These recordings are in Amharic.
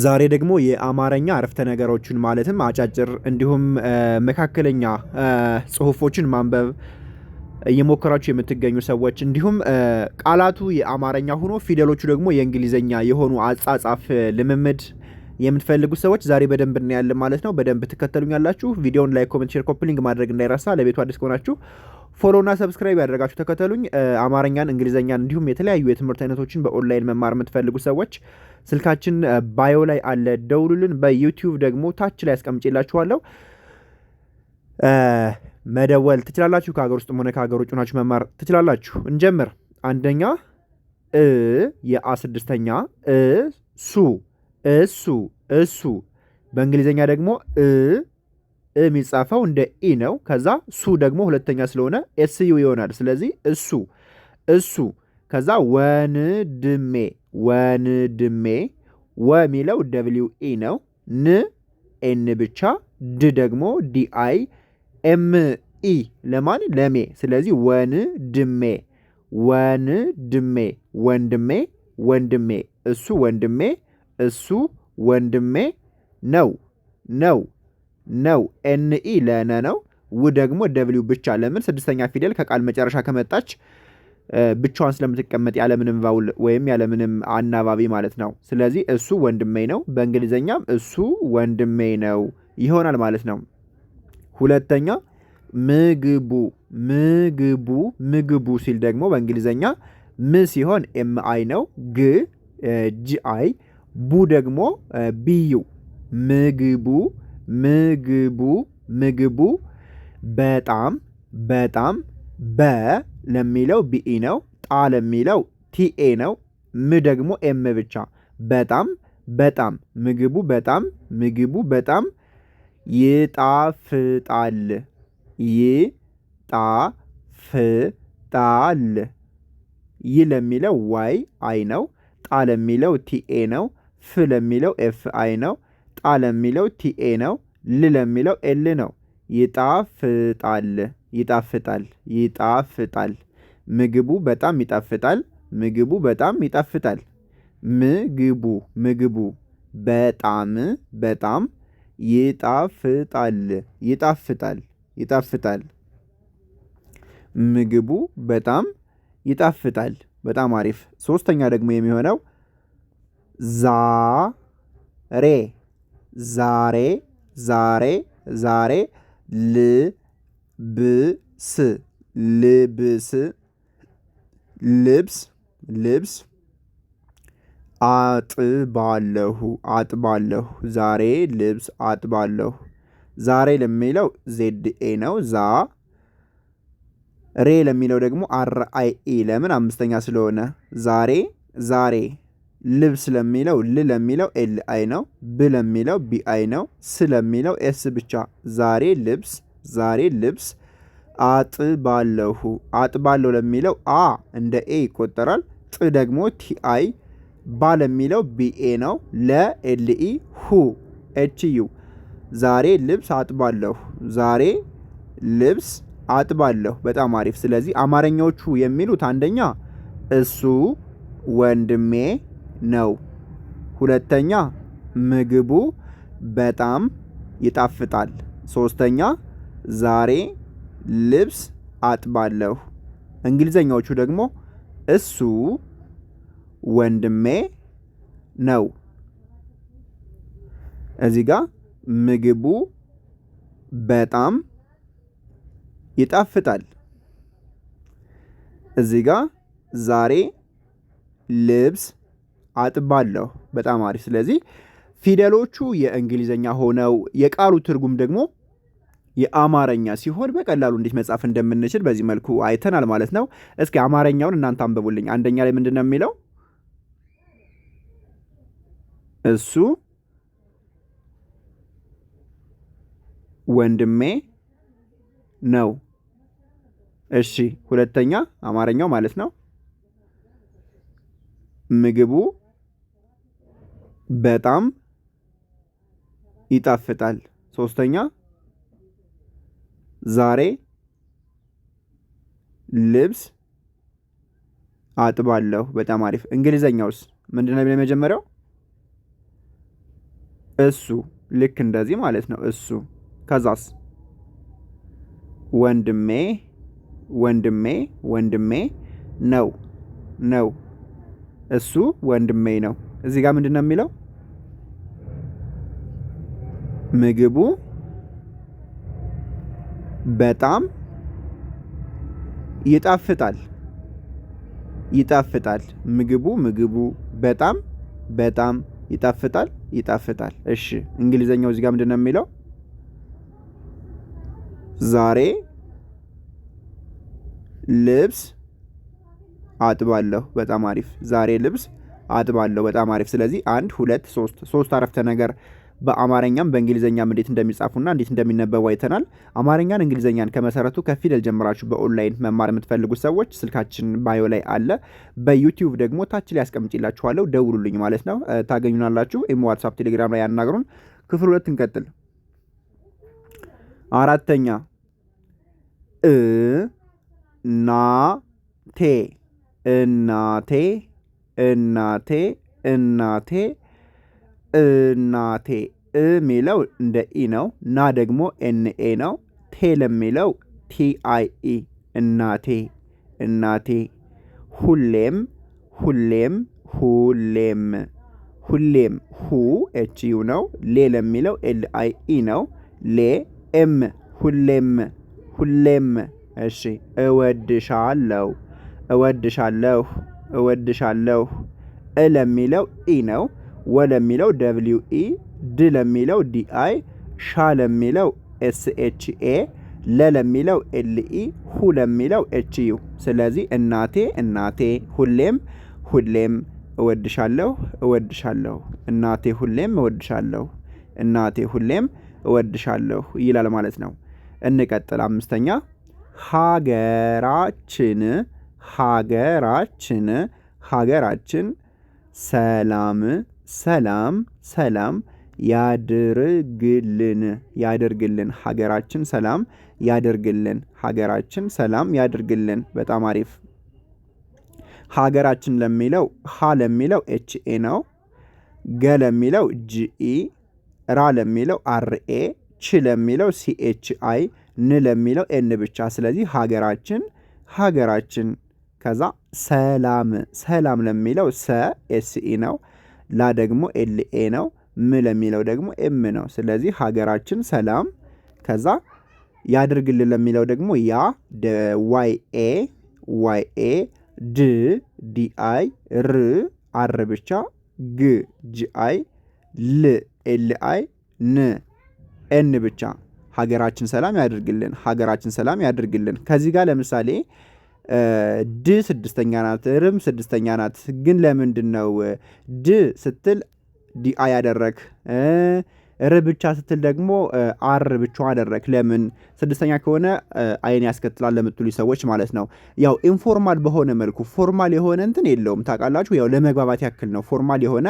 ዛሬ ደግሞ የአማርኛ አረፍተ ነገሮችን ማለትም አጫጭር እንዲሁም መካከለኛ ጽሁፎችን ማንበብ እየሞከራችሁ የምትገኙ ሰዎች እንዲሁም ቃላቱ የአማርኛ ሆኖ ፊደሎቹ ደግሞ የእንግሊዘኛ የሆኑ አጻጻፍ ልምምድ የምትፈልጉ ሰዎች ዛሬ በደንብ እናያለን ማለት ነው። በደንብ ትከተሉኛላችሁ። ቪዲዮውን ላይክ፣ ኮሜንት፣ ሼር፣ ኮፒ ሊንክ ማድረግ እንዳይረሳ። ለቤቱ አዲስ ከሆናችሁ ፎሎና ሰብስክራይብ ያደርጋችሁ ተከተሉኝ። አማርኛን፣ እንግሊዘኛን እንዲሁም የተለያዩ የትምህርት አይነቶችን በኦንላይን መማር የምትፈልጉ ሰዎች ስልካችን ባዮ ላይ አለ፣ ደውሉልን። በዩቲዩብ ደግሞ ታች ላይ አስቀምጬላችኋለሁ፣ መደወል ትችላላችሁ። ከሀገር ውስጥ ሆነ ከሀገር ውጭ ሆናችሁ መማር ትችላላችሁ። እንጀምር። አንደኛ የአ ስድስተኛ እሱ እሱ እሱ። በእንግሊዘኛ ደግሞ የሚጻፈው እንደ ኢ ነው። ከዛ ሱ ደግሞ ሁለተኛ ስለሆነ ኤስዩ ይሆናል። ስለዚህ እሱ እሱ። ከዛ ወንድሜ ወንድሜ። ወ የሚለው ደብሊው ኢ ነው። ን ኤን ብቻ። ድ ደግሞ ዲአይ ኤም ኢ ለማን ለሜ። ስለዚህ ወንድሜ ወንድሜ ወንድሜ ወንድሜ። እሱ ወንድሜ እሱ ወንድሜ ነው ነው ነው። ኤን ኢ ለነ ነው። ው ደግሞ ደብሊው ብቻ። ለምን ስድስተኛ ፊደል ከቃል መጨረሻ ከመጣች ብቻዋን ስለምትቀመጥ ያለምንም ቫውል ወይም ያለምንም አናባቢ ማለት ነው። ስለዚህ እሱ ወንድሜ ነው። በእንግሊዘኛም እሱ ወንድሜ ነው ይሆናል ማለት ነው። ሁለተኛ ምግቡ ምግቡ ምግቡ ሲል ደግሞ በእንግሊዘኛ ም ሲሆን ኤም አይ ነው። ግ ጂ አይ። ቡ ደግሞ ቢዩ። ምግቡ ምግቡ ምግቡ። በጣም በጣም። በ ለሚለው ቢኢ ነው። ጣ ለሚለው ቲኤ ነው። ም ደግሞ ኤም ብቻ። በጣም በጣም። ምግቡ በጣም ምግቡ በጣም ይጣፍጣል ይጣፍጣል። ይ ለሚለው ዋይ አይ ነው። ጣ ለሚለው ቲኤ ነው። ፍ ለሚለው ኤፍ አይ ነው። ጣ ለሚለው ቲኤ ነው። ል ለሚለው ኤል ነው። ይጣፍጣል ይጣፍጣል ይጣፍጣል። ምግቡ በጣም ይጣፍጣል ምግቡ በጣም ይጣፍጣል። ምግቡ ምግቡ በጣም በጣም ይጣፍጣል ይጣፍጣል ይጣፍጣል። ምግቡ በጣም ይጣፍጣል። በጣም አሪፍ። ሶስተኛ ደግሞ የሚሆነው ዛሬ ዛሬ ዛሬ ዛሬ። ልብስ ልብስ ልብስ ልብስ። አጥባለሁ አጥባለሁ ዛሬ ልብስ አጥባለሁ። ዛሬ ለሚለው ዜድኤ ነው። ዛ ሬ ለሚለው ደግሞ አር አይ ኢ። ለምን አምስተኛ ስለሆነ ዛሬ ዛሬ። ልብስ ለሚለው ል ለሚለው ኤል አይ ነው። ብ ለሚለው ቢ አይ ነው። ስ ለሚለው ኤስ ብቻ። ዛሬ ልብስ ዛሬ ልብስ አጥባለሁ አጥባለሁ ለሚለው አ እንደ ኤ ይቆጠራል። ጥ ደግሞ ቲአይ። ባ ለሚለው ቢኤ ነው። ለኤልኢ ሁ ኤች ዩ። ዛሬ ልብስ አጥባለሁ ዛሬ ልብስ አጥባለሁ። በጣም አሪፍ። ስለዚህ አማርኛዎቹ የሚሉት አንደኛ እሱ ወንድሜ ነው። ሁለተኛ ምግቡ በጣም ይጣፍጣል። ሶስተኛ ዛሬ ልብስ አጥባለሁ። እንግሊዘኛዎቹ ደግሞ እሱ ወንድሜ ነው። እዚህ ጋር ምግቡ በጣም ይጣፍጣል። እዚህ ጋር ዛሬ ልብስ አጥባለሁ። በጣም አሪፍ። ስለዚህ ፊደሎቹ የእንግሊዘኛ ሆነው የቃሉ ትርጉም ደግሞ የአማርኛ ሲሆን በቀላሉ እንዴት መጻፍ እንደምንችል በዚህ መልኩ አይተናል ማለት ነው። እስኪ አማርኛውን እናንተ አንብቡልኝ። አንደኛ ላይ ምንድን ነው የሚለው? እሱ ወንድሜ ነው። እሺ፣ ሁለተኛ አማርኛው ማለት ነው ምግቡ በጣም ይጣፍጣል። ሶስተኛ ዛሬ ልብስ አጥባለሁ። በጣም አሪፍ። እንግሊዘኛውስ ምንድነው የመጀመሪያው? እሱ ልክ እንደዚህ ማለት ነው። እሱ ከዛስ ወንድሜ ወንድሜ ወንድሜ ነው ነው እሱ ወንድሜ ነው። እዚህ ጋር ምንድን ነው የሚለው? ምግቡ በጣም ይጣፍጣል ይጣፍጣል። ምግቡ በጣም በጣም ይጣፍጣል ይጣፍጣል። እሺ እንግሊዘኛው እዚህ ጋር ምንድን ነው የሚለው? ዛሬ ልብስ አጥባለሁ። በጣም አሪፍ። ዛሬ ልብስ አጥባለሁ። በጣም አሪፍ። ስለዚህ 1 2 3 አረፍተ ነገር በአማርኛም በእንግሊዘኛም እንዴት እንደሚጻፉና እንዴት እንደሚነበቡ አይተናል። አማርኛን እንግሊዘኛን ከመሰረቱ ከፊደል ጀምራችሁ በኦንላይን መማር የምትፈልጉ ሰዎች ስልካችን ባዮ ላይ አለ። በዩቲዩብ ደግሞ ታች ላይ ያስቀምጥላችኋለሁ። ደውሉልኝ ማለት ነው፣ ታገኙናላችሁ። ኢሞ፣ ዋትስአፕ፣ ቴሌግራም ላይ ያናግሩን። ክፍል 2 እንቀጥል። አራተኛ እናቴ እናቴ እናቴ እናቴ እናቴ የሚለው እንደ ኢ ነው። ና ደግሞ ኤንኤ ነው። ቴ ለሚለው ቲአይኢ እናቴ እናቴ። ሁሌም ሁሌም ሁሌም ሁሌም ሁ ኤችዩ ነው። ሌ ለሚለው ኤልአይኢ ነው። ሌ ኤም ሁሌም ሁሌም። እሺ እወድሻለሁ እወድሻለሁ እወድሻለሁ። እ ለሚለው ኢ ነው። ወ ለሚለው ደብሊው ኢ፣ ድ ለሚለው ዲአይ፣ ሻ ለሚለው ኤስኤችኤ፣ ለ ለሚለው ኤልኢ፣ ሁ ለሚለው ኤችዩ። ስለዚህ እናቴ እናቴ፣ ሁሌም ሁሌም እወድሻለሁ እወድሻለሁ፣ እናቴ ሁሌም እወድሻለሁ፣ እናቴ ሁሌም እወድሻለሁ ይላል ማለት ነው። እንቀጥል። አምስተኛ ሀገራችን ሀገራችን ሀገራችን ሰላም ሰላም ሰላም ያድርግልን ያድርግልን። ሀገራችን ሰላም ያድርግልን ሀገራችን ሰላም ያድርግልን። በጣም አሪፍ። ሀገራችን ለሚለው ሀ ለሚለው ኤችኤ ነው። ገ ለሚለው ጂኢ፣ ራ ለሚለው አርኤ፣ ች ለሚለው ሲኤችአይ፣ ን ለሚለው ኤን ብቻ። ስለዚህ ሀገራችን ሀገራችን። ከዛ ሰላም ሰላም ለሚለው ሰ ኤስኢ ነው። ላ ደግሞ ኤልኤ ነው። ም ለሚለው ደግሞ ኤም ነው። ስለዚህ ሀገራችን ሰላም። ከዛ ያድርግልን ለሚለው ደግሞ ያ ዋይኤ ዋይኤ፣ ድ ዲአይ፣ ር አር ብቻ፣ ግ ጂአይ፣ ል ኤልአይ፣ ን ኤን ብቻ። ሀገራችን ሰላም ያድርግልን ሀገራችን ሰላም ያድርግልን። ከዚህ ጋር ለምሳሌ ድ ስድስተኛ ናት፣ ርም ስድስተኛ ናት። ግን ለምንድን ነው ድ ስትል ዲአ ያደረግ፣ ር ብቻ ስትል ደግሞ አር ብቻ አደረግ? ለምን? ስድስተኛ ከሆነ አይን ያስከትላል ለምትሉ ሰዎች ማለት ነው። ያው ኢንፎርማል በሆነ መልኩ ፎርማል የሆነ እንትን የለውም ታውቃላችሁ። ያው ለመግባባት ያክል ነው። ፎርማል የሆነ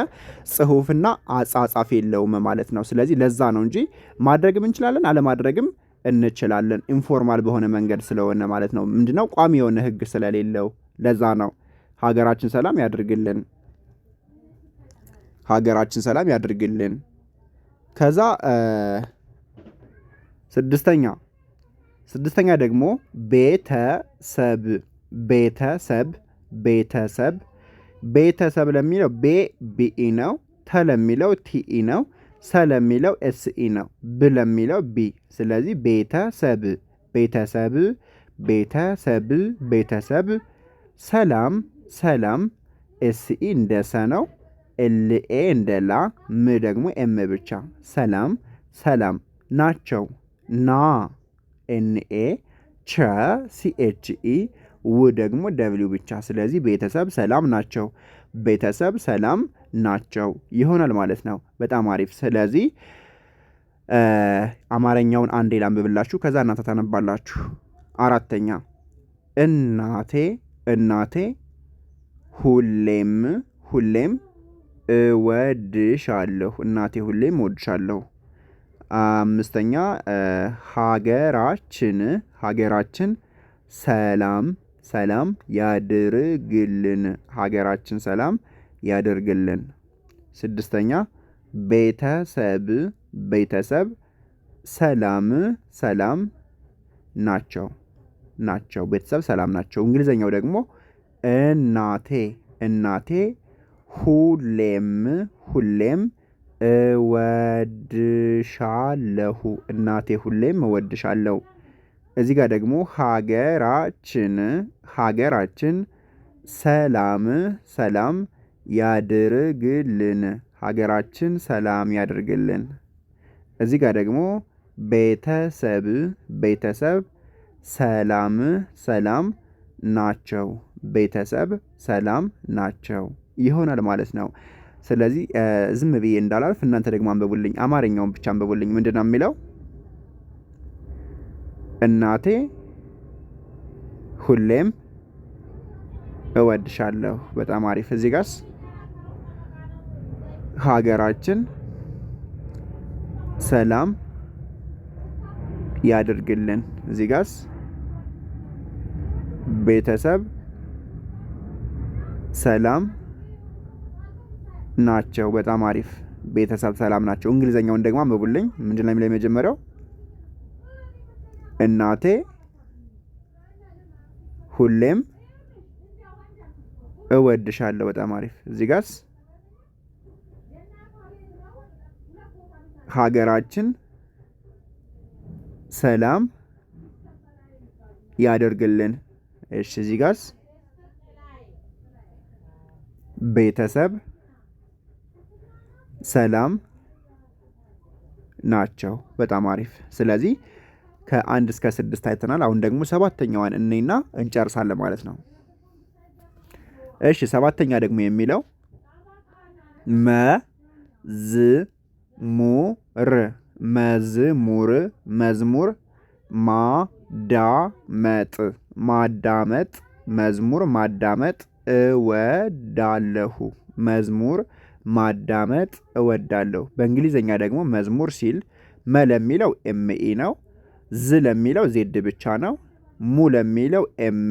ጽሁፍና አጻጻፍ የለውም ማለት ነው። ስለዚህ ለዛ ነው እንጂ ማድረግም እንችላለን አለማድረግም እንችላለን። ኢንፎርማል በሆነ መንገድ ስለሆነ ማለት ነው። ምንድነው ቋሚ የሆነ ህግ ስለሌለው ለዛ ነው። ሀገራችን ሰላም ያድርግልን ሀገራችን ሰላም ያድርግልን። ከዛ ስድስተኛ ደግሞ ቤተሰብ ቤተሰብ ቤተሰብ ቤተሰብ ለሚለው ቤ ቢኢ ነው። ተ ለሚለው ቲኢ ነው። ሰ ለሚለው ኤስኢ ነው። ብ ለሚለው ቢ። ስለዚህ ቤተሰብ ቤተሰብ ቤተሰብ ቤተሰብ። ሰላም ሰላም፣ ኤስኢ እንደ ሰ ነው። ኤልኤ እንደ ላ፣ ም ደግሞ ኤም ብቻ። ሰላም ሰላም ናቸው። ና ኤንኤ፣ ቸ ሲኤችኢ፣ ው ደግሞ ደብሊው ብቻ። ስለዚህ ቤተሰብ ሰላም ናቸው ቤተሰብ ሰላም ናቸው ይሆናል ማለት ነው። በጣም አሪፍ። ስለዚህ አማርኛውን አንዴ ላንብብላችሁ፣ ከዛ እናንተ ታነባላችሁ። አራተኛ እናቴ እናቴ ሁሌም ሁሌም እወድሻለሁ እናቴ ሁሌም እወድሻለሁ። አምስተኛ ሀገራችን ሀገራችን ሰላም ሰላም ያድርግልን ሀገራችን ሰላም ያድርግልን። ስድስተኛ ቤተሰብ ቤተሰብ ሰላም ሰላም ናቸው ናቸው ቤተሰብ ሰላም ናቸው። እንግሊዘኛው ደግሞ እናቴ እናቴ ሁሌም ሁሌም እወድሻለሁ እናቴ ሁሌም እወድሻለሁ። እዚህ ጋር ደግሞ ሀገራችን ሀገራችን ሰላም ሰላም ያድርግልን ሀገራችን ሰላም ያድርግልን። እዚህ ጋር ደግሞ ቤተሰብ ቤተሰብ ሰላም ሰላም ናቸው ቤተሰብ ሰላም ናቸው ይሆናል ማለት ነው። ስለዚህ ዝም ብዬ እንዳላልፍ እናንተ ደግሞ አንብቡልኝ። አማርኛውን ብቻ አንብቡልኝ። ምንድነው የሚለው? እናቴ ሁሌም እወድሻለሁ። በጣም አሪፍ። እዚህ ጋርስ ሀገራችን ሰላም ያድርግልን። እዚህ ጋርስ ቤተሰብ ሰላም ናቸው። በጣም አሪፍ። ቤተሰብ ሰላም ናቸው። እንግሊዘኛውን ደግሞ አንብቡልኝ። ምንድነው የሚለው? የመጀመሪያው እናቴ ሁሌም እወድሻለሁ። በጣም አሪፍ። እዚህ ጋርስ ሀገራችን ሰላም ያደርግልን። እሺ እዚህ ጋርስ ቤተሰብ ሰላም ናቸው። በጣም አሪፍ። ስለዚህ ከ1 እስከ 6 አይተናል። አሁን ደግሞ ሰባተኛዋን እኔና እንጨርሳለን ማለት ነው። እሺ ሰባተኛ ደግሞ የሚለው መዝሙር መዝሙር መዝሙር ማዳመጥ ማዳመጥ መዝሙር ማዳመጥ እወዳለሁ መዝሙር ማዳመጥ እወዳለሁ። በእንግሊዘኛ ደግሞ መዝሙር ሲል መ ለሚለው ኤምኢ ነው። ዝ ለሚለው ዜድ ብቻ ነው። ሙ ለሚለው ኤም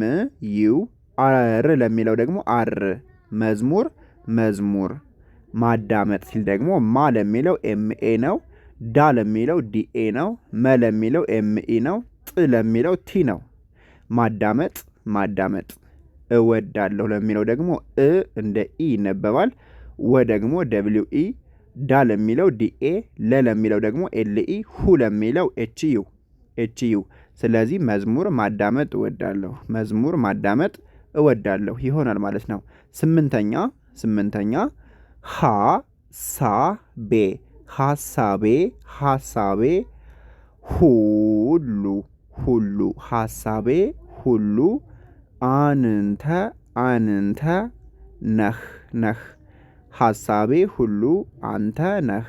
ዩ፣ አር ለሚለው ደግሞ አር። መዝሙር መዝሙር። ማዳመጥ ሲል ደግሞ ማ ለሚለው ኤምኤ ነው። ዳ ለሚለው ዲኤ ነው። መ ለሚለው ኤምኢ ነው። ጥ ለሚለው ቲ ነው። ማዳመጥ ማዳመጥ። እወዳለሁ ለሚለው ደግሞ እ እንደ ኢ ይነበባል። ወ ደግሞ ደብሊው ኢ፣ ዳ ለሚለው ዲኤ፣ ለ ለሚለው ደግሞ ኤልኢ፣ ሁ ለሚለው ኤችዩ ኤችዩ። ስለዚህ መዝሙር ማዳመጥ እወዳለሁ መዝሙር ማዳመጥ እወዳለሁ ይሆናል ማለት ነው። ስምንተኛ ሀሳቤ ሀሳቤ ሀሳቤ ሁሉ ሁሉ ሀሳቤ ሁሉ አንተ አንተ ነህ ነህ ሀሳቤ ሁሉ አንተ ነህ።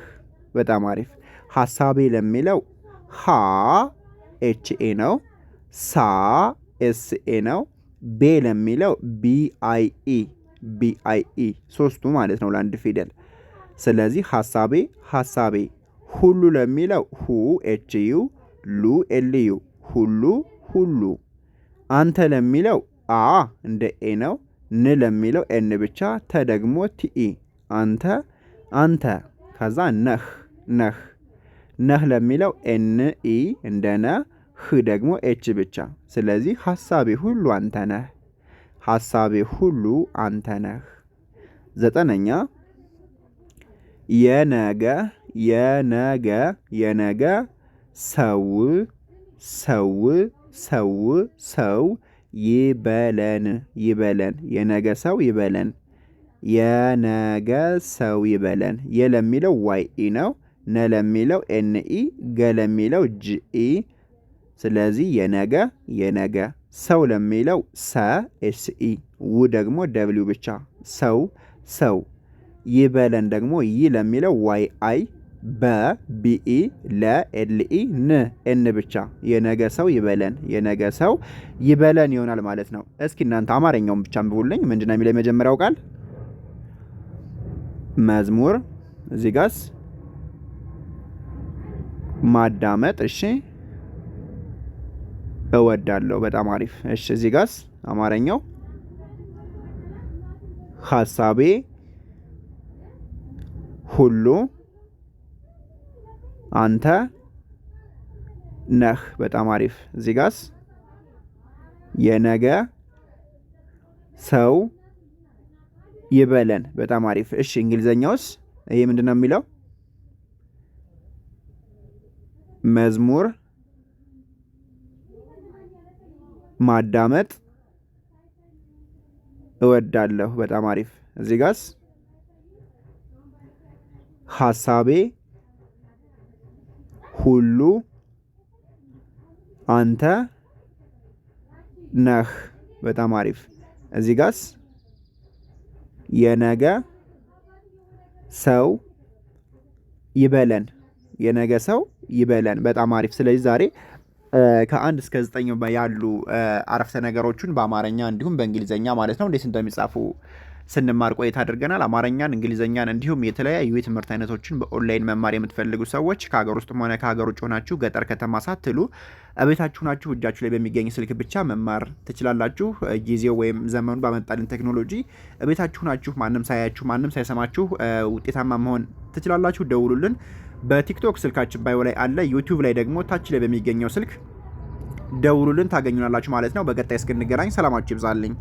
በጣም አሪፍ። ሀሳቤ ለሚለው ሀ ኤችኤ ነው። ሳ ኤስኤ ነው። ቤ ለሚለው ቢአይኢ ቢአይኢ ሶስቱ ማለት ነው ለአንድ ፊደል። ስለዚህ ሀሳቤ ሀሳቤ። ሁሉ ለሚለው ሁ ኤችዩ፣ ሉ ኤልዩ ሁሉ ሁሉ። አንተ ለሚለው አ እንደ ኤ ነው። ን ለሚለው ኤን ብቻ፣ ተ ደግሞ ቲኢ አንተ አንተ። ከዛ ነህ ነህ። ነህ ለሚለው ኤንኢ እንደ ነ፣ ህ ደግሞ ኤች ብቻ። ስለዚህ ሀሳቤ ሁሉ አንተ ነህ ሀሳቤ ሁሉ አንተ ነህ። ዘጠነኛ የነገ የነገ የነገ ሰው ሰው ሰው ሰው ይበለን ይበለን የነገ ሰው ይበለን የነገ ሰው ይበለን። የለሚለው ዋይ ኢ ነው። ነ ለሚለው ኤንኢ፣ ገ ለሚለው ጂኢ። ስለዚህ የነገ የነገ። ሰው ለሚለው ሰ ኤስኢ፣ ው ደግሞ ደብሊው ብቻ ሰው ሰው። ይበለን ደግሞ ይ ለሚለው ዋይ አይ፣ በ ቢኢ፣ ለ ኤልኢ፣ ን ኤን ብቻ። የነገ ሰው ይበለን የነገ ሰው ይበለን ይሆናል ማለት ነው። እስኪ እናንተ አማርኛውን ብቻ አንብቡልኝ። ምንድነው የሚለው የመጀመሪያው ቃል? መዝሙር። እዚህ ጋርስ ማዳመጥ። እሺ እወዳለሁ። በጣም አሪፍ። እሺ እዚህ ጋርስ አማርኛው ሀሳቤ ሁሉ አንተ ነህ። በጣም አሪፍ። እዚህ ጋስ የነገ ሰው ይበለን። በጣም አሪፍ። እሺ እንግሊዘኛውስ ይሄ ምንድን ነው የሚለው? መዝሙር ማዳመጥ እወዳለሁ። በጣም አሪፍ። እዚህ ጋስ ሀሳቤ ሁሉ አንተ ነህ። በጣም አሪፍ። እዚህ ጋስ የነገ ሰው ይበለን። የነገ ሰው ይበለን። በጣም አሪፍ። ስለዚህ ዛሬ ከ1 እስከ 9 ያሉ አረፍተ ነገሮችን በአማርኛ እንዲሁም በእንግሊዘኛ ማለት ነው እንዴት እንደሚጻፉ ስንማር ቆይታ አድርገናል። አማርኛን፣ እንግሊዘኛን እንዲሁም የተለያዩ የትምህርት አይነቶችን በኦንላይን መማር የምትፈልጉ ሰዎች ከሀገር ውስጥም ሆነ ከሀገር ውጭ ሆናችሁ ገጠር ከተማ ሳትሉ እቤታችሁ ናችሁ እጃችሁ ላይ በሚገኝ ስልክ ብቻ መማር ትችላላችሁ። ጊዜው ወይም ዘመኑ ባመጣልን ቴክኖሎጂ እቤታችሁ ናችሁ ማንም ሳያችሁ ማንም ሳይሰማችሁ ውጤታማ መሆን ትችላላችሁ። ደውሉልን። በቲክቶክ ስልካችን ባዮ ላይ አለ። ዩቲዩብ ላይ ደግሞ ታች ላይ በሚገኘው ስልክ ደውሉልን፣ ታገኙናላችሁ ማለት ነው። በቀጣይ እስክንገናኝ ሰላማችሁ ይብዛልኝ።